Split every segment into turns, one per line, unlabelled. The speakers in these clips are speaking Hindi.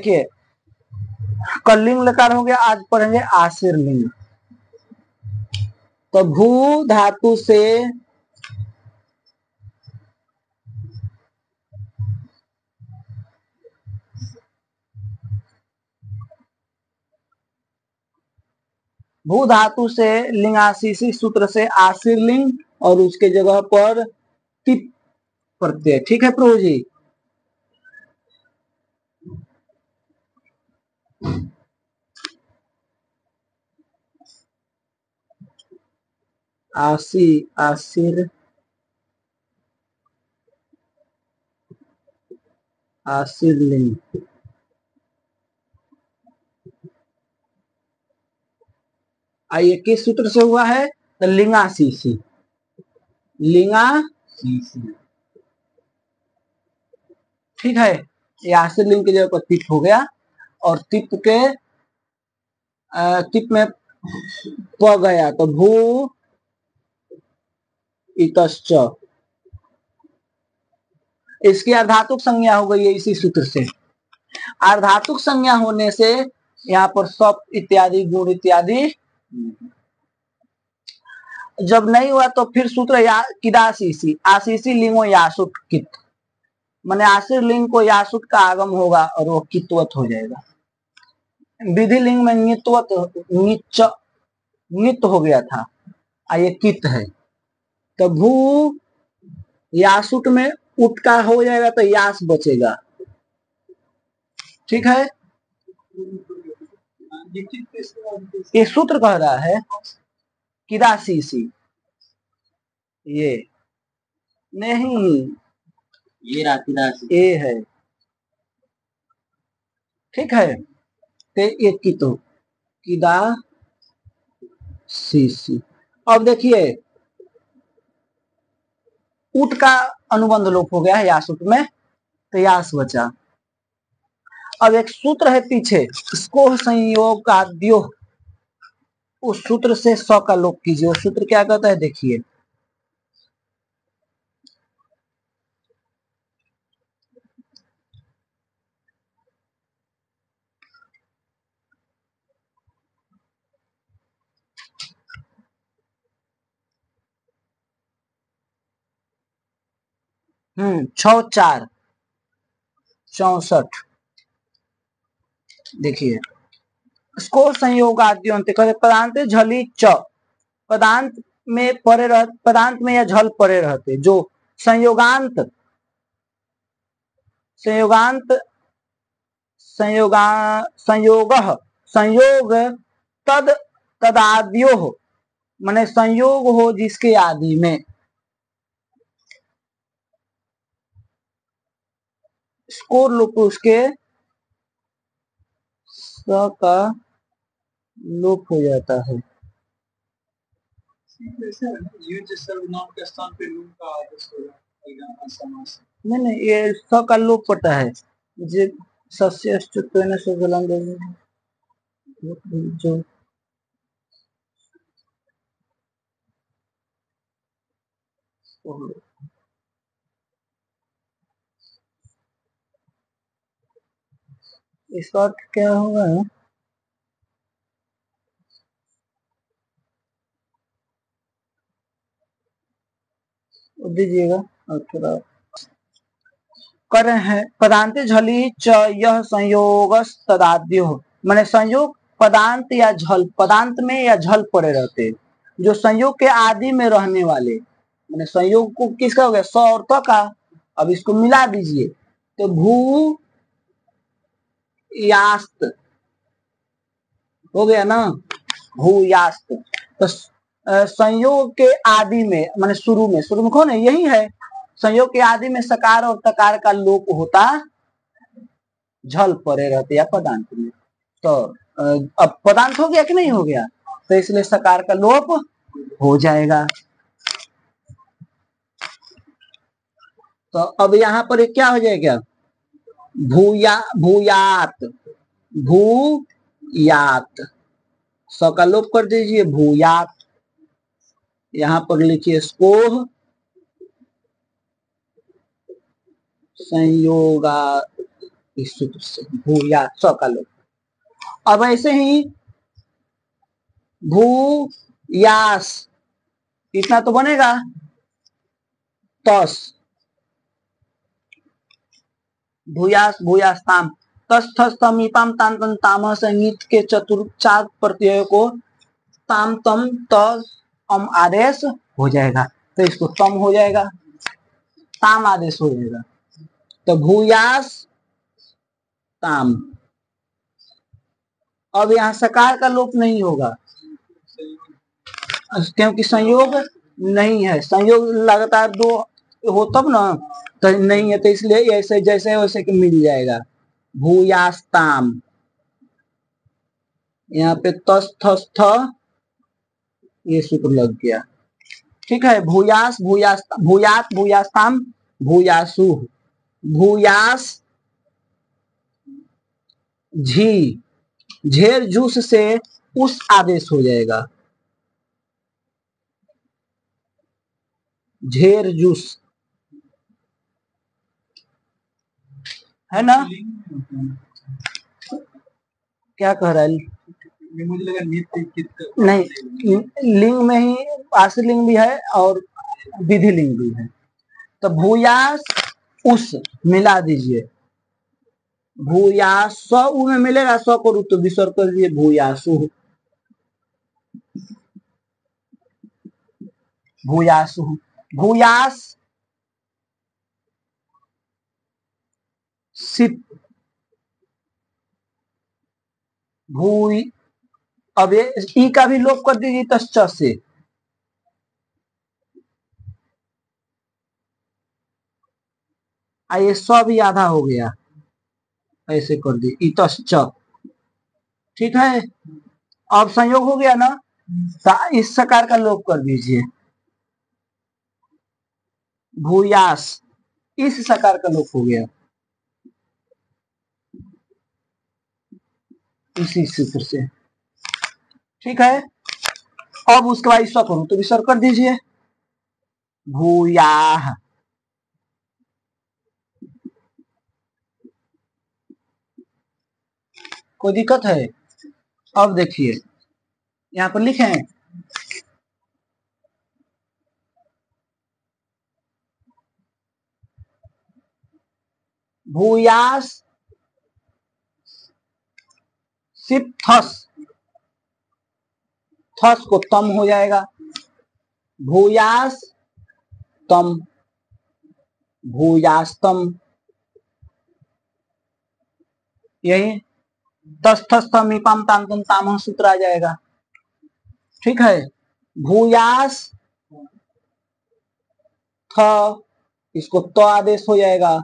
देखिए कलिंग लकार हो गया, आज पढ़ेंगे आशीर लिंग। तो भू धातु से भू धातु से लिंगाशीषी सूत्र से आशीर लिंग और उसके जगह पर तिप प्रत्यय। ठीक है प्रभु जी। आशीर आशीर लिंग। आइए किस सूत्र से हुआ है? तो लिंगाशीषी। लिंगाशीषी ठीक है। ये आशीर लिंग की जगह पर तिप हो गया और तिप के तिप में प गया तो भू इतश्च। इसकी अर्धातुक संज्ञा हो गई है इसी सूत्र से। अर्धातुक संज्ञा होने से यहाँ पर सप इत्यादि गुण इत्यादि जब नहीं हुआ तो फिर सूत्र किदाशीसी आशीषी लिंगो यासुट कित, माने आशीर लिंग को यासुट का आगम होगा और वो कित्वत हो जाएगा। विधि लिंग में नित्वत नित हो गया था, ये कित है। तो भू यासुट में उठ का हो जाएगा तो यास बचेगा। ठीक है। ये सूत्र कह रहा है किदाशीसी, ये नहीं, ये रातिदासी ये है। ठीक है। ते ये कितो किदाशीसी। अब देखिए उट का अनुबंध लोप हो गया है यासुट में, तो यास बचा। अब एक सूत्र है पीछे स्कोह संयोग आद्यो, उस सूत्र से स का लोप कीजिए। वो सूत्र क्या कहता है देखिए, छः चार 64। देखिए इसको संयोग आद्यंत पदांत झली च, पदांत में परे रह, पदांत में या झल परे रहते जो संयोगांत संयोगांत संयोग संयोग तद तदाद्यो हो, माने संयोग हो जिसके आदि में। स्कोर लोप उसके स का लोप हो जाता है। नहीं ये स का लोप पड़ता है सस्य जो इसका अर्थ क्या होगा? दीजिएगा और थोड़ा कर रहे हैं। पदांत झली च यह संयोग तदाद्यो, माने संयोग पदांत या झल, पदांत में या झल पड़े रहते जो संयोग के आदि में रहने वाले, माने संयोग को किसका हो गया स और त का। अब इसको मिला दीजिए तो भू यास्त हो गया ना, भू यास्त। तो संयोग के आदि में माने शुरू में कौन है? यही है। संयोग के आदि में सकार और तकार का लोप होता झल परे रहते या पदांत में। तो अब पदांत हो गया कि नहीं हो गया? तो इसलिए सकार का लोप हो जाएगा। तो अब यहाँ पर क्या हो जाएगा? भूयात भूयात स का लोप कर दीजिए भूयात। यहाँ पर लिखिए स्कोह संयोगा इस सूत्र से भूया स का लोप। अब ऐसे ही भूयास इतना तो बनेगा, तस भूयास भूयास्ताम तस थस तमीपाम ताम तम ताम संगीत के चार प्रत्ययों को ताम तम त अम आदेश हो जाएगा, तो इसको तम हो जाएगा, ताम आदेश हो जाएगा। तो भूयास ताम। अब यहाँ सकार का लोप नहीं होगा क्योंकि संयोग नहीं है, संयोग लगातार दो हो तब ना, तो नहीं है, तो इसलिए ऐसे जैसे वैसे मिल जाएगा। भूयास्ताम, यहाँ पे तस थस थ ये सूत्र लग गया। ठीक है, भूयास भूयास भूयात भूयास्ताम भूयासु भूयास झी झेर जूस से उस आदेश हो जाएगा, झेर जूस है ना। क्या कह रहा है? मुझे लगा नहीं, लिंग में ही आश्रलिंग भी है और विधि लिंग भी है। तो भूयास उस मिला दीजिए, भूयास स उ में मिलेगा, स को रूप तो विसर्ग कर दिए, भूयासु भूयासु भूयास सिप भू। अब ये ई का भी लोप कर दीजिए तश्च से, ये स भी आधा हो गया, ऐसे कर दी इतश्च। ठीक है, अब संयोग हो गया ना, इस सकार का लोप कर दीजिए, भूयास इस सकार का लोप हो गया इसी सूत्र से। ठीक है, अब उसके बाद ईश्वर करूं तो विसर्ग कर दीजिए, भूयाह। कोई दिक्कत है? अब देखिए यहाँ पर लिखे भूयास सिप थस, थस को तम हो जाएगा, भूयास तम भूयास्तम, यही तस थस तम इपाम ताम तम ताम सूत्र आ जाएगा। ठीक है, भूयास थ इसको तो आदेश हो जाएगा,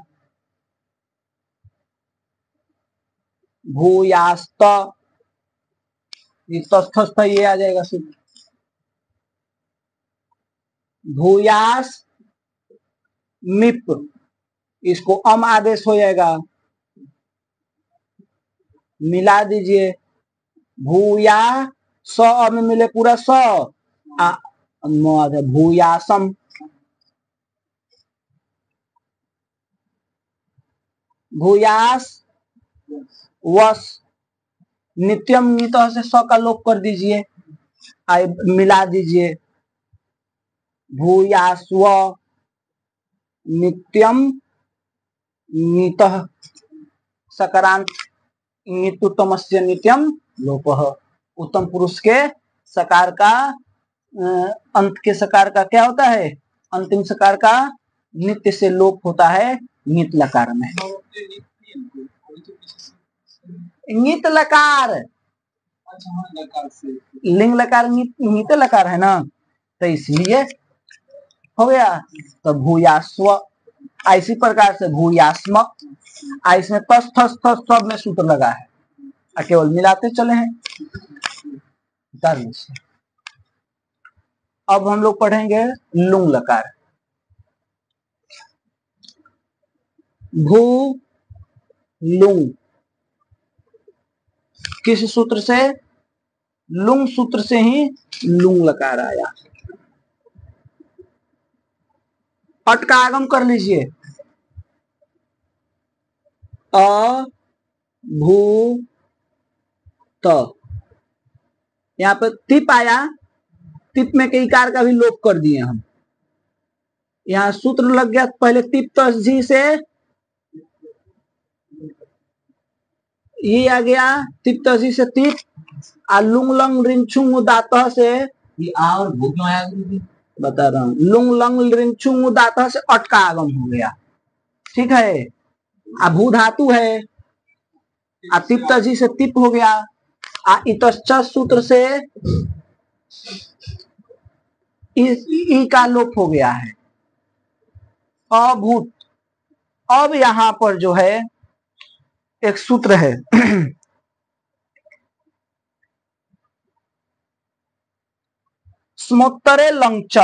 भूयास्त तस्थस्थ ये आ जाएगा सूत्र, भूयास मिप इसको अम आदेश हो जाएगा, मिला दीजिए, भूया स में मिले पूरा स भूयासम, भूयास वस नित्यम नित से स का लोप कर दीजिए, मिला दीजिए, भूयास्व नित्यम नित सकरांत नित्युत्तमस्य नित्यम लोपः, उत्तम पुरुष के सकार का अंत के सकार का क्या होता है, अंतिम सकार का नित्य से लोप होता है नित लकार में। नित लकार लिंग लकार नित लकार है ना, तो इसलिए हो गया। तो भूयास्व इसी प्रकार से भूयास्म, इसमें तस थस थस सब में सूत्र लगा है, केवल मिलाते चले हैं। अब हम लोग पढ़ेंगे लुंग लकार, भू लुंग किस सूत्र से, लुंग सूत्र से ही लुंग लकार आया। अट का आगम कर लीजिए, अभूत, यहाँ पे तिप आया, तिप में के इकार का भी लोप कर दिए हम। यहाँ सूत्र लग गया पहले तिप तस्जी से, ये आ गया तिप तस्जी से तिप, लुंग लंग रिंचुंग दातः से, ये और भूत में आया बता रहा हूँ, लुंग लंग रिंचुंग दातः से अट का आगम हो गया। ठीक है, भू धातु है, तिप तस्जी से तिप हो गया, इतश्च सूत्र से ई का लोप हो गया है, अभूत। अब यहां पर जो है एक सूत्र है स्मोत्तरे लंच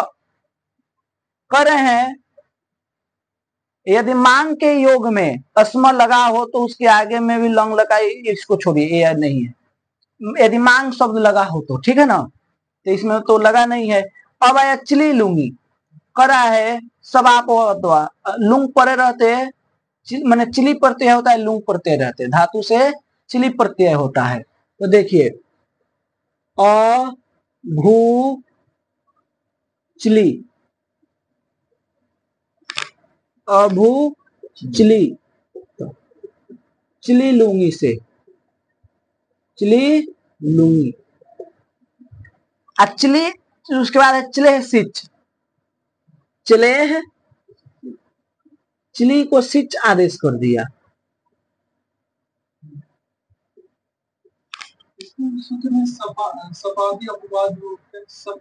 कर रहे हैं, यदि मांग के योग में अस्म लगा हो तो उसके आगे में भी लंग लगा, इसको छोड़िए, ये नहीं है। यदि मांग शब्द लगा हो तो ठीक है ना, तो इसमें तो लगा नहीं है। अब आया चिली लुंगी, करा है सब आप लुंग परे रहते, मैंने चिली प्रत्यय होता है, लुंग प्रत्यय रहते, धातु से चिली प्रत्यय होता है। तो देखिए अ भू चिली, अभू चिली, चिली लूंगी से, चिली लूंगी, चिली, उसके बाद है चिले सिच, चिले चिली को सिच आदेश कर दिया।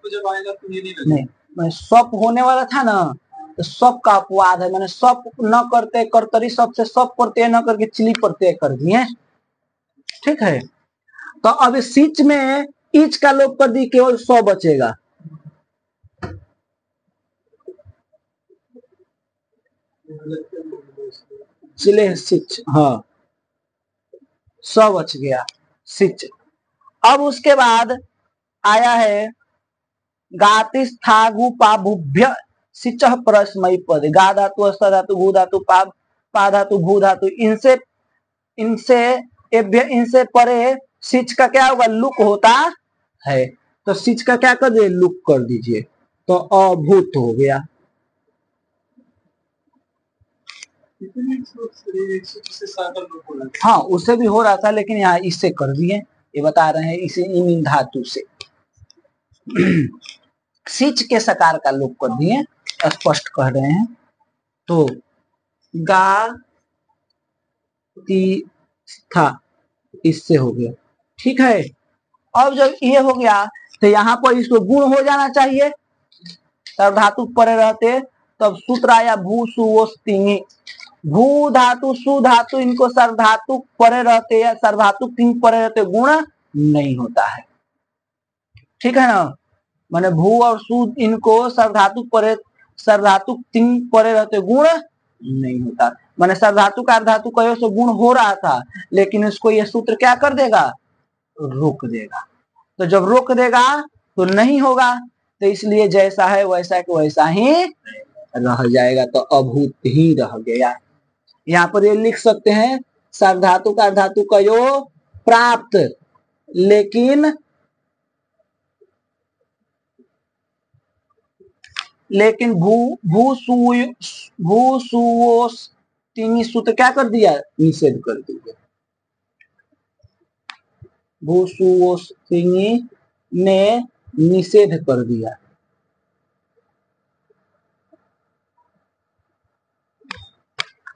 जब आएगा तो ये नहीं, सप होने वाला था ना, तो सप का अपवाद है, मैंने सप न करते कर्तरी सप से सप प्रत्यय न करके चिली प्रत्यय कर दिए। ठीक है, तो अब सिच में इच का लोप कर दी, केवल सौ बचेगा। चिले सिच, हाँ सौ बच गया सिच। अब उसके बाद आया है गातिस्थागु पाभुभ्य सिच परस्मयी पद, गा धातु अस्थ धातु भू धातु पा धातु भू धातु, इनसे इनसे इनसे परे सिच का क्या होगा, लुक होता है, तो सिच का क्या कर दिए, लुक कर दीजिए, तो अभूत हो गया। हाँ उससे भी हो रहा था, लेकिन यहाँ इससे कर दिए, ये बता रहे हैं इसे इन धातु से सिच के सकार का लोप कर दिए, स्पष्ट कह रहे हैं। तो गा ती था, इससे हो गया। ठीक है, अब जब ये हो गया तो यहाँ पर इसको गुण हो जाना चाहिए, तब धातु परे रहते, तब सूत्र आया भू सुवोस्तिंगी, भू धातु सु धातु इनको सर्वधातु परे रहते या सर्वधातु तिंग परे रहते गुण नहीं होता है। ठीक है ना, माने भू और सु इनको सर्वधातु परे, सर्वधातु तिंग परे रहते गुण नहीं होता, माने सर्वधातु का अर्धातु कयो से गुण हो रहा था, लेकिन इसको ये सूत्र क्या कर देगा, रोक देगा। तो जब रोक देगा तो नहीं होगा, तो इसलिए जैसा है वैसा के वैसा ही रह जाएगा, तो अभूत ही रह गया। यहाँ पर ये लिख सकते हैं सार्वधातु का अर्धातु कयो प्राप्त, लेकिन भू सुवोस सूत्र क्या कर दिया, निषेध कर दिया, भू सुवोस ने निषेध कर दिया।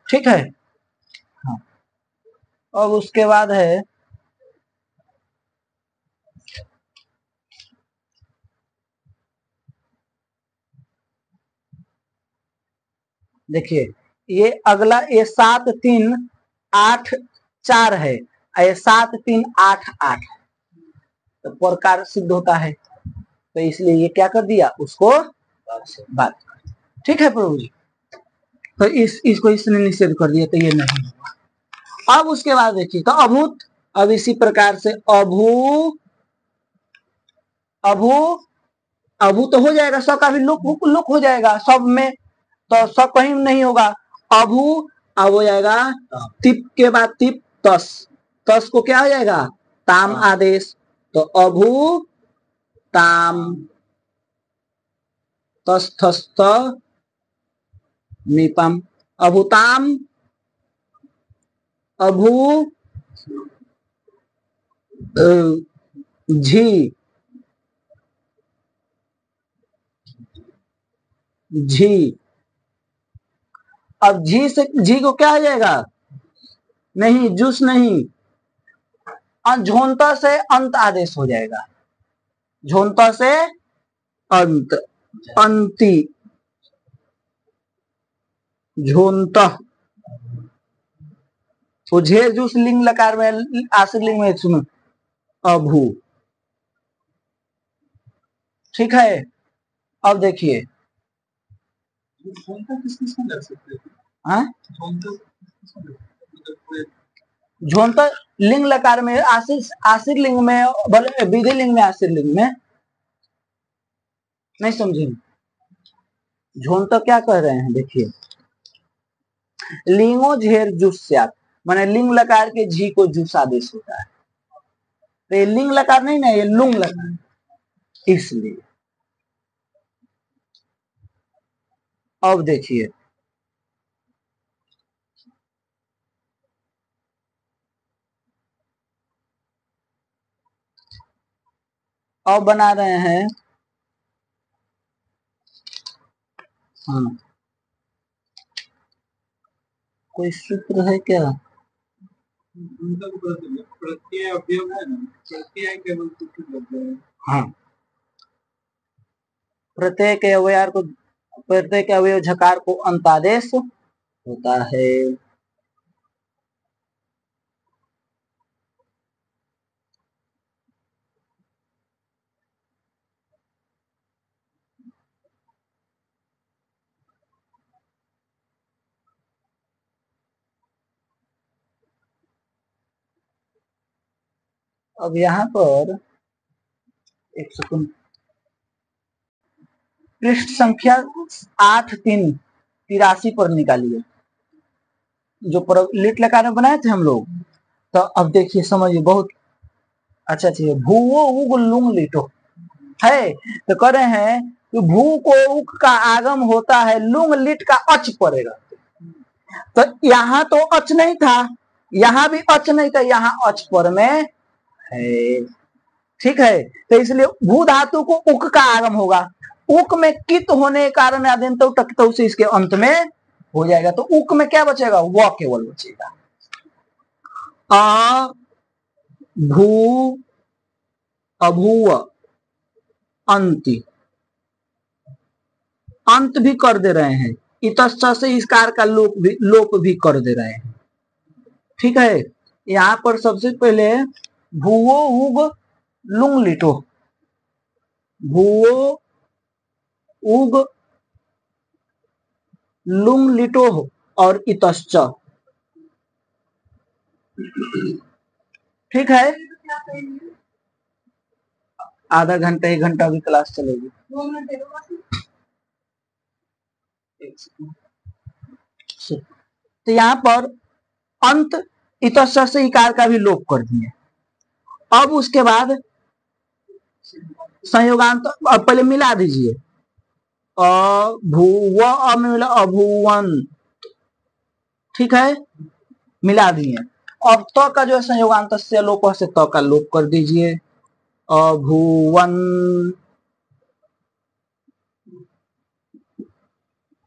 ठीक है, हाँ। अब उसके बाद है देखिए, ये अगला ये 7 3 8 4 है, ये 7 3 8 8, तो प्रकार सिद्ध होता है, तो इसलिए ये क्या कर दिया, उसको बात। ठीक है प्रभु जी, तो इसको इसने निषेध कर दिया, तो ये नहीं होगा। अब उसके बाद देखिए, तो अभूत, अब इसी प्रकार से अभू अभू अभू तो हो जाएगा, सब का भी लुक हो जाएगा सब में, तो सब कहीं नहीं होगा। अभू अब हो जाएगा तिप के बाद तिप तस, तस को क्या हो जाएगा ताम आदेश, तो अभू ताम तस्थस्थ मीपम, अभुताम अभू झी झी, अब झी से झी को क्या हो जाएगा, नहीं जूस नहीं, झोंता से अंत आदेश हो जाएगा, झोंता से अंत, अंति झोंता, तो झे जूस लिंग लकार में आश्रित लिंग में सुनो अभू, ठीक है। अब देखिए झोंता लिंग लकार में आश्रित लिंग में, विधि लिंग में, आश्रित लिंग में नहीं समझे, झोंता क्या कह रहे हैं देखिए, लिंगो झेर जुस्यात, माने लिंग लकार के झी को जुस आदेश होता है, तो ये लिंग लकार नहीं ना, ये लुंग लकार, इसलिए अब देखिए अब बना रहे हैं, हाँ कोई सूत्र है क्या, प्रत्यय अवयव है ना, प्रत्यय केवल हाँ प्रत्यय के अवयव को, प्रत्यय के अवयव झकार को अंतादेश होता है। अब यहाँ पर एक सेकंड, पृष्ठ संख्या 8383 पर निकालिए, जो लिट लकार में बनाए थे हम लोग, तो अब देखिए समझिए बहुत अच्छा चीज है, भूवो उग लुंग लिटो है, तो कह रहे हैं कि भू को उक का आगम होता है, लुंग लिट का अच पड़ेगा, तो यहाँ तो अच नहीं था, यहाँ भी अच नहीं था, यहाँ अच पर में है, ठीक है, तो इसलिए भू धातु को उक का आगम होगा, उक में कित होने के कारण आदिंत टकतो से इसके अंत में हो जाएगा, तो उक में क्या बचेगा, वह केवल बचेगा, आ भू अभूव अंति, अंत भी कर दे रहे हैं, इतश्च से इस कार का लोप भी कर दे रहे हैं, ठीक है। यहाँ पर सबसे पहले भूवो उग लुंग लिटो, भूवो उग लुंग लिटो और इतश्च, ठीक है, आधा घंटा 1 घंटा की क्लास चलेगी, तो यहाँ पर अंत इतश्च से इकार का भी लोप कर दिए, अब उसके बाद संयोगांत, अब पहले मिला दीजिए, अभूव मिला अभुवन, ठीक है, मिला दिए, अब त का जो है संयोगांत से लोप से त का लोप कर दीजिए, अभुवन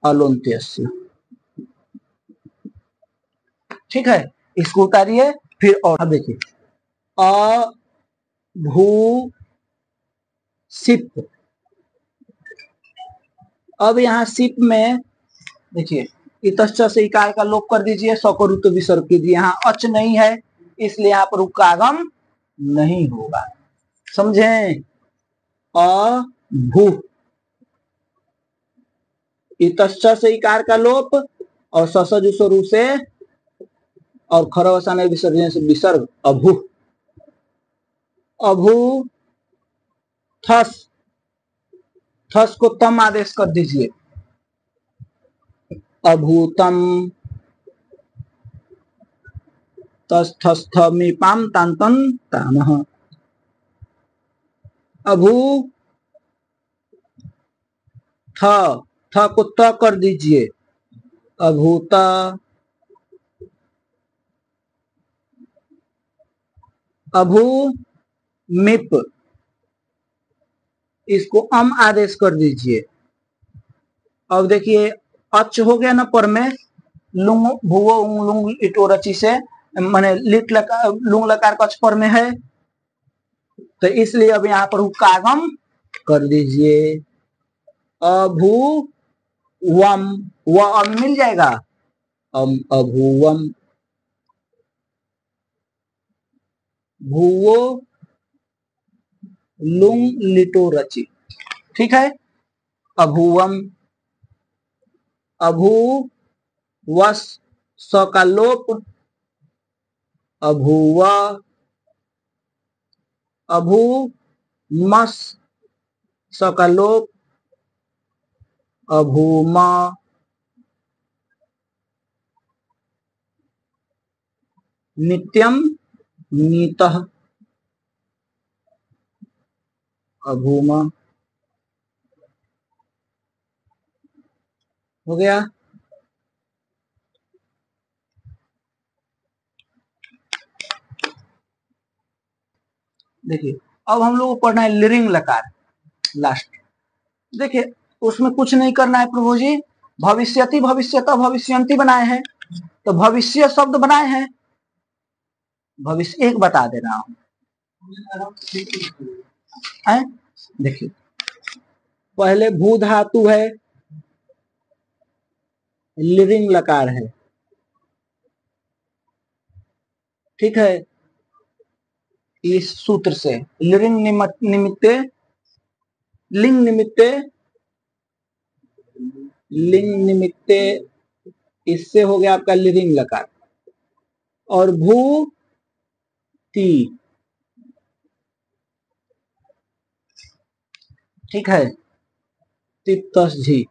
अलोन्त्यस्य, ठीक है, इसको उतारिए, फिर और देखिए अभू सिप, अब यहाँ सिप में देखिए इतश्च से इकार का लोप कर दीजिए, सौकरुत विसर्ग कीजिए, यहाँ अच नहीं है इसलिए यहाँ पर उक का आगम नहीं होगा, समझे, अभू, इतश्च से इकार का लोप और ससज स्वरूप से और खरवसान विसर्जन से विसर्ग अभू, अभू थस, थस को तम आदेश कर दीजिए, अभूतम तस्थस्थमीपाम तांतन तामह। अभू थ, थ को त कर दीजिए, अभूत। अभू मिप, इसको आदेश कर दीजिए। अब देखिए अच हो गया ना पर में, लुंग भुवो उंग लुंग इटो रची से माने लिट लकार लुंग लकार कच पर में है, तो इसलिए अब यहाँ पर कागम कर दीजिए। अभू वम, व अम मिल जाएगा, अभुवम। भुवो लुंग लिटो रची, ठीक है। अभुवम, अभू वस स का लोप, अभुवा। अभू मस स का लोप, अभूमा। नित्यम नीतः, अभूमा। हो गया। देखिए अब हम लोग को पढ़ना है लिरिंग लकार लास्ट। देखिए उसमें कुछ नहीं करना है प्रभु जी, भविष्यति भविष्यता भविष्यंती बनाए हैं, तो भविष्य शब्द बनाए हैं, भविष्य एक बता दे रहा हूं। देखिए पहले भू धातु है, लिरिंग लकार है, ठीक है। इस सूत्र से लिरिंग निमित्ते, लिंग निमित्ते, लिंग निमित्ते, इससे हो गया आपका लिरिंग लकार। और भू ती, ठीक है, तिप्तस झी।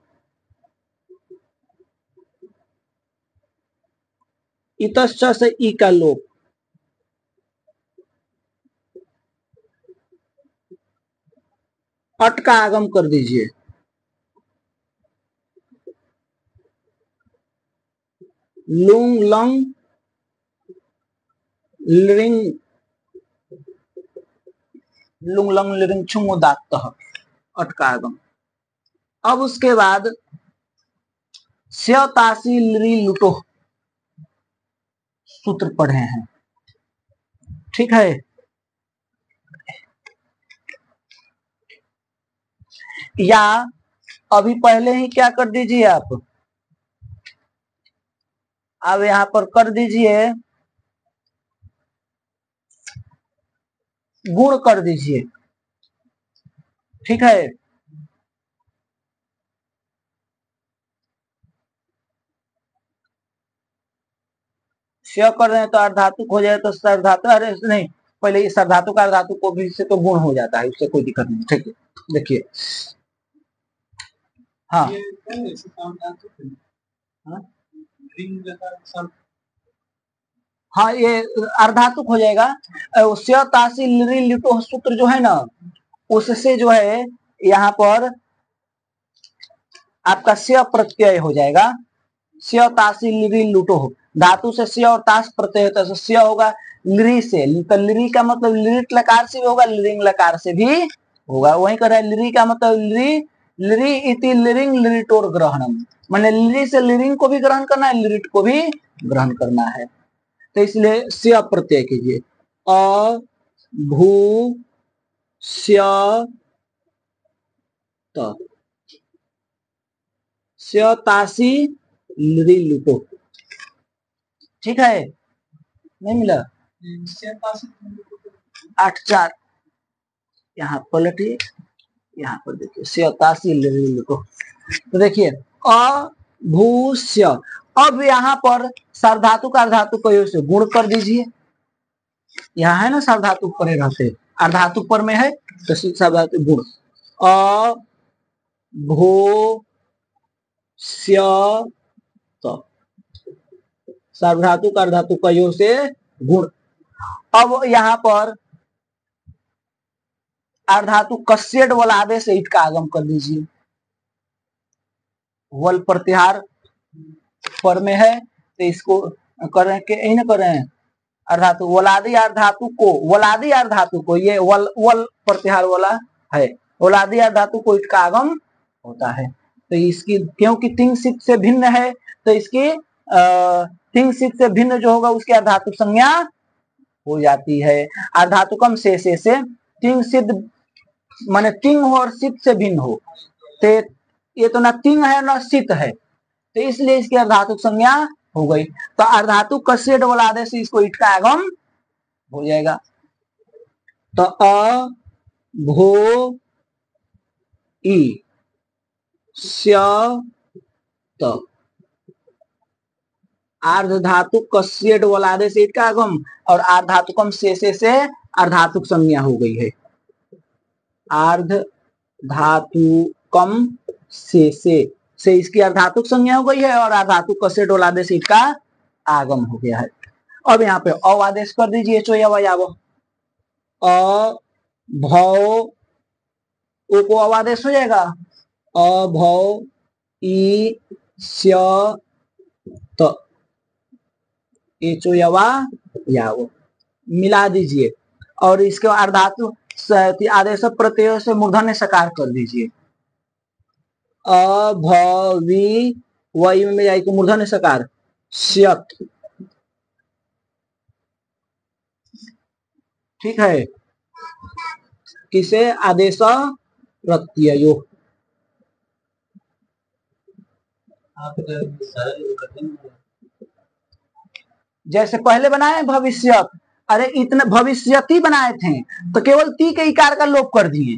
इतश्च से ई का लोप, अट का आगम कर दीजिए, लुंग लंग लिरिंग, लुंग लंग लिरिंग छुंग दात, अट का आगम। अब उसके बाद स्यतासी लिरी लुटो सूत्र पढ़े हैं, ठीक है। या अभी पहले ही क्या कर दीजिए आप, अब यहां पर कर दीजिए, गुण कर दीजिए, ठीक है। श्य कर रहे हैं तो अर्धातुक हो जाए तो सर्वधातु, अरे नहीं, पहले सर्वधातु का अर्धातु को भी से तो गुण हो जाता है, उससे कोई दिक्कत नहीं, ठीक है। देखिए हाँ हाँ, ये अर्धातुक हो जाएगा। स्यतासी लिरी लिटो सूत्र जो है ना, उससे जो है यहाँ पर आपका स्य प्रत्यय हो जाएगा। स्य तासी लिरी लुटो, धातु से स्य और तास प्रत्यय होता है, स्य होगा लिरी से, तो लिरी का मतलब लिरिट लकार से भी होगा, लिरिंग लकार से भी होगा। वही कर रहा है, लिरी का मतलब लिरी, लिरी इति लिरिंग लिरिटोर ग्रहणम, मैंने लिरी से लिरिंग को भी ग्रहण करना है, लिरिट को भी ग्रहण करना है, तो इसलिए स्य प्रत्यय कीजिए। अ भू स्य त, स्य तासी लिरी लुटो, ठीक है। नहीं मिला, 8-4 यहाँ पलटिए, यहाँ पर देखिए 87 लिखो, तो देखिए अभूष्य। अब यहाँ पर सार्वधातु का अर्धातु को से गुण कर दीजिए, यहाँ है ना सार्वधातु परे रहते, अर्धातु पर में है तो सार्वधातु गुण, अभूष्य, सार्वधातु का अर्धातु का योग से गुण। अब यहाँ पर अर्धातु कस्यड वलादे से ईट का आगम कर दीजिए। वल प्रत्याहार पर में है तो इसको करें के यही ना करें, अर्धातु वलादी अर्धातु को, वलादी अर्धातु को, ये वल प्रत्याहार वाला है, वलादी अर्धातु को ईट का आगम होता है। तो इसकी क्योंकि तिंग सिद्ध से भिन्न है तो इसकी तिंग सिद्ध से भिन्न जो होगा उसकी अर्धातु संज्ञा हो जाती है। अर्धातुकम से तिंग सिद्ध माने तिंग हो और सिद्ध से भिन्न हो, तो ये तो ना तिंग है ना सिद्ध है, तो इसलिए इसकी अर्धातुक संज्ञा हो गई। तो अर्धातु कस्यड वलादे से इसको ईट का आगम हो जाएगा। तो अ भो ई स्य त अर्धातु कस्यड वलादे से ईट का आगम और अर्धातुकम से अर्धातुक संज्ञा हो गई है। अर्ध धातुकम से इसकी अर्धातुक संज्ञा हो गई है और अर्धातु कस्यड वलादे से इसका आगम हो गया है। अब यहाँ पे अ आदेश कर दीजिए, चोयाव अ भव ओ को अवादेश हो जाएगा, अ भव ई स्य त, ए चोयावा याव मिला दीजिए और इसके अर्धातु आदेश प्रत्यय से मूर्धन्य सकार कर दीजिए। अभवी वही में जाएगी मूर्धन्य सकार स्यत, ठीक है, किसे आदेश प्रत्ययो। जैसे पहले बनाए भविष्यत, अरे इतने भविष्यति बनाए थे तो केवल ती के इकार का लोप कर दिए,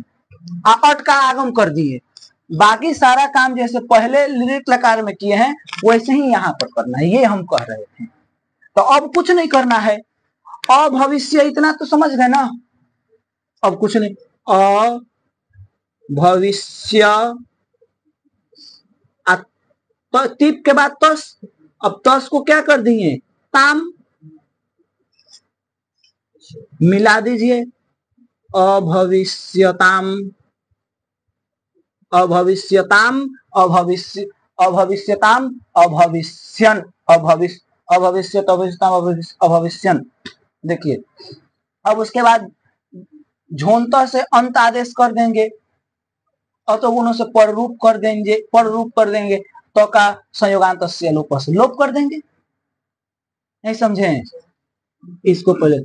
अट का आगम कर दिए, बाकी सारा काम जैसे पहले लिट लकार में किए हैं वैसे ही यहाँ पर करना है, ये हम कह रहे थे। तो अब कुछ नहीं करना है, अभविष्य इतना तो समझ गए ना, अब कुछ नहीं, अभविष्य तो टिप के बाद तस, अब तस को क्या कर दिए ताम, मिला दीजिए अभविष्यताम, अभविष्यताम अभविष्य अभविष्यताम अभविष्यन अभविष्यत अभविष्यन। देखिए अब उसके बाद झोंता से अंत आदेश कर देंगे और तो गुणों से पररूप कर देंगे तो का संयोगांत से लोप से लोप कर देंगे, नहीं समझे इसको पहले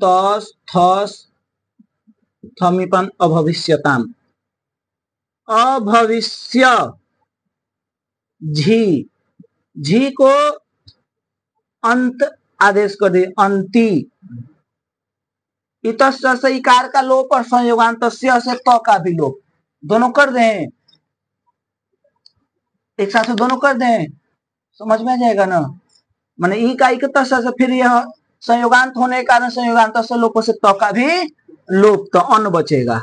तस थस थमीपन अभविष्यताम, अभविष्य झी को अंत आदेश कर दे अंति, इतस्य से इकार का लोप और संयोगांत से तो का भी लोप, दोनों कर दें एक साथ, दोनों कर दें, समझ में आ जाएगा ना। माने ई का इकता से फिर यह संयोगांत होने के कारण संयोगांत से लोप से तो का भी लोप, तो अन बचेगा।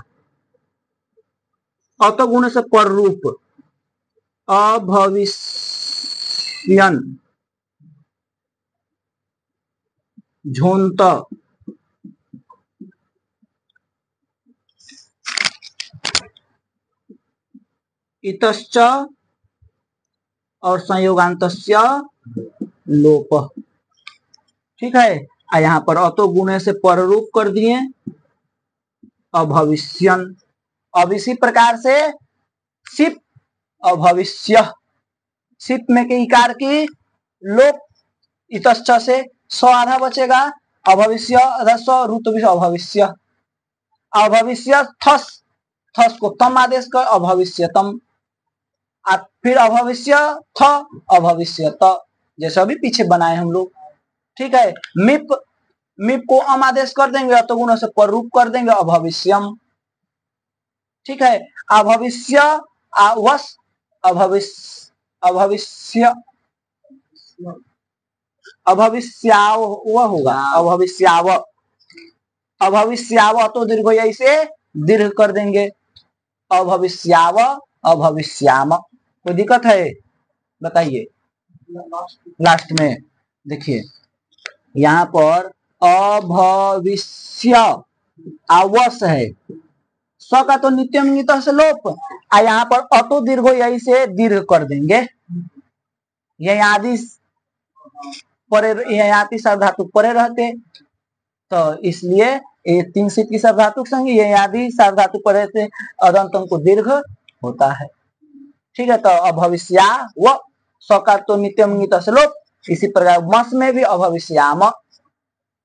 अत गुण से पर रूप अभविष्यन झोंत इतश्च और संयोगांतस्य लोप, ठीक है। यहाँ पर अतो गुणे से पररूप कर दिए अभविष्यन, अब इसी प्रकार से सिप अभविष्य, सिप में के इकार की लोप इतश्च से स आधा बचेगा, अभविष्य रुत अभविष्य, अभविष्य थस, थस को तम आदेश कर अभविष्यतम, फिर अभविष्य थ अभविष्य त, जैसा अभी पीछे बनाए हम लोग, ठीक है। मिप मिप को अम आदेश कर देंगे तो गुणों से पररूप कर देंगे अभविष्यम, ठीक है। अभविष्य वस अभविष्य अभविष्य अभविष्याव वह होगा अभविष्याव, अभविष्याव तो दीर्घ ऐसे दीर्घ कर देंगे अभविष्याव अभविष्याम, कोई दिक्कत है बताइए। लास्ट में देखिए यहाँ पर अभविष्य आवश्य है, स का तो नित्यम नित से लोप, यहाँ पर अतो दीर्घ यही से दीर्घ कर देंगे, यही आदि परे, यही आदि सार्वधातु परे रहते, तो इसलिए ये 3 शीत की सार्वधातुक संज्ञा, ये आदि सार्वधातु परे से अदंतम को दीर्घ होता है। ठीक है, तो अभविष्या व स का तो नित्यम नित से लोप, इसी प्रकार मस में भी अभविष्याम।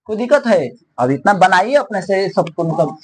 कोई दिक्कत है? अब इतना बनाइए अपने से सबको, मतलब